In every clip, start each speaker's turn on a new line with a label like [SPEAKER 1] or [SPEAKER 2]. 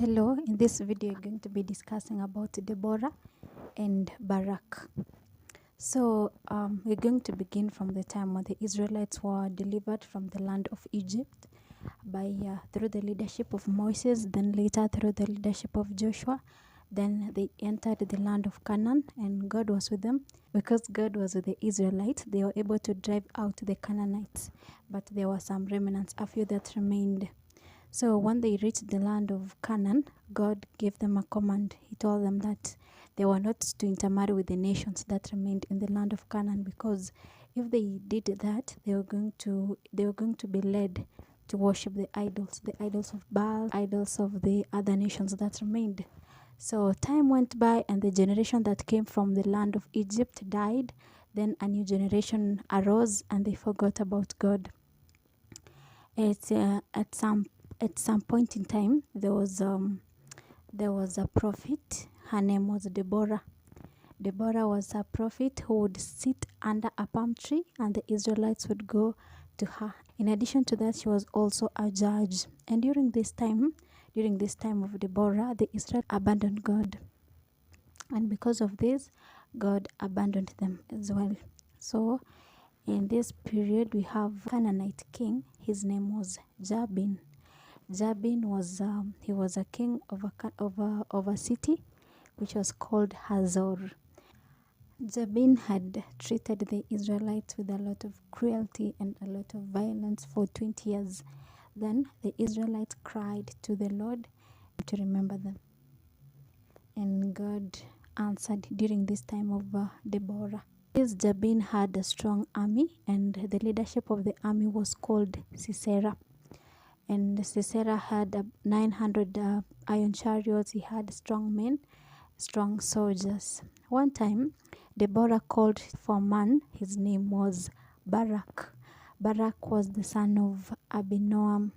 [SPEAKER 1] Hello, in this video we're going to be discussing about Deborah and Barak. So we're going to begin from the time when the Israelites were delivered from the land of Egypt by through the leadership of Moses, then later through the leadership of Joshua. Then they entered the land of Canaan and God was with them. Because God was with the Israelites, they were able to drive out the Canaanites, but there were some remnants, a few that remained. So when they reached the land of Canaan, God gave them a command. He told them that they were not to intermarry with the nations that remained in the land of Canaan, because if they did that, they were going to be led to worship the idols of Baal, idols of the other nations that remained. So time went by and the generation that came from the land of Egypt died. Then a new generation arose and they forgot about God. At some point in time, there was a prophet. Her name was Deborah. Deborah was a prophet who would sit under a palm tree and the Israelites would go to her. In addition to that, she was also a judge. And during this time of Deborah, the Israelites abandoned God. And because of this, God abandoned them as well. So in this period, we have Canaanite king. His name was Jabin. Jabin was he was a king of a city which was called Hazor. Jabin had treated the Israelites with a lot of cruelty and a lot of violence for 20 years. Then the Israelites cried to the Lord to remember them. And God answered during this time of Deborah. This Jabin had a strong army, and the leadership of the army was called Sisera. And Sisera had 900 iron chariots. He had strong men, strong soldiers. One time, Deborah called for a man. His name was Barak. Barak was the son of Abinoam.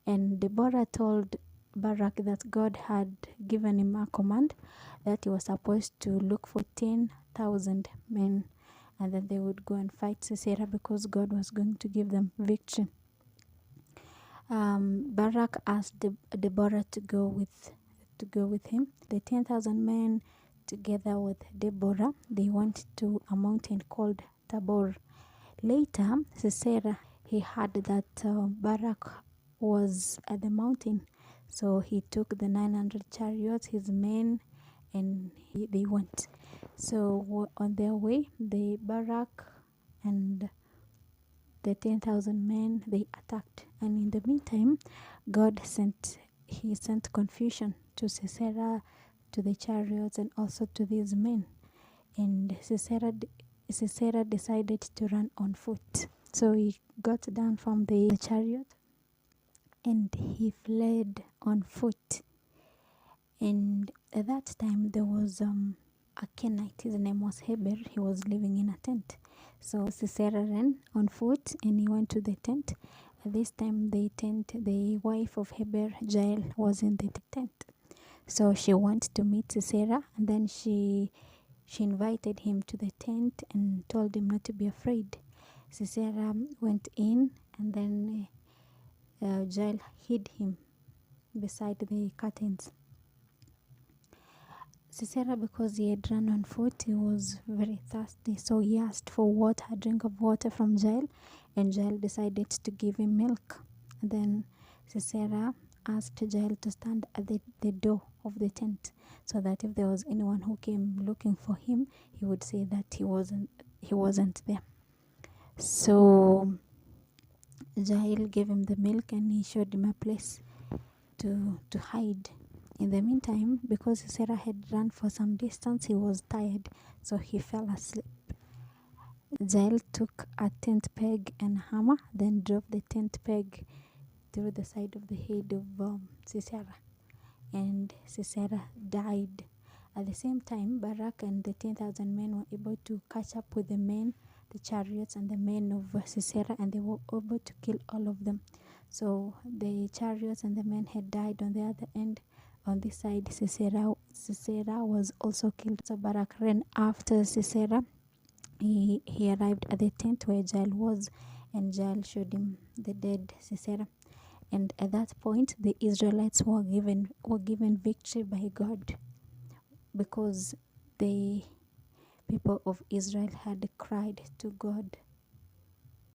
[SPEAKER 1] And Deborah told Barak that God had given him a command that he was supposed to look for 10,000 men, and then they would go and fight Sisera because God was going to give them victory. Barak asked Deborah to go with him. The 10,000 men, together with Deborah, they went to a mountain called Tabor. Later, Sisera, he heard that Barak was at the mountain, so he took the 900 chariots, his men, and they went. So on their way, the Barak and the 10,000 men, they attacked. And in the meantime, God sent confusion to Sisera, to the chariots, and also to these men. And Sisera decided to run on foot. So he got down from the chariot and he fled on foot. And at that time there was a Kenite. His name was Heber. He was living in a tent. So Sisera ran on foot and he went to the tent. At this time the wife of Heber, Jael, was in the tent. So she went to meet Sisera, and then she invited him to the tent and told him not to be afraid. Sisera went in, and then Jael hid him beside the curtains. Sisera, because he had run on foot, he was very thirsty, so he asked for water, a drink of water from Jael, and Jael decided to give him milk. And then Sisera asked Jael to stand at the door of the tent, so that if there was anyone who came looking for him, he would say that he wasn't there. So Jael gave him the milk and he showed him a place to hide. In the meantime, because Sisera had run for some distance, he was tired, so he fell asleep. Jael took a tent peg and a hammer, then drove the tent peg through the side of the head of Sisera, and Sisera died. At the same time, Barak and the 10,000 men were able to catch up with the men, the chariots, and the men of Sisera, and they were able to kill all of them. So the chariots and the men had died on the other end. On this side, Sisera was also killed. So Barak ran after Sisera. He arrived at the tent where Jael was, and Jael showed him the dead Sisera. And at that point, the Israelites were given victory by God, because the people of Israel had cried to God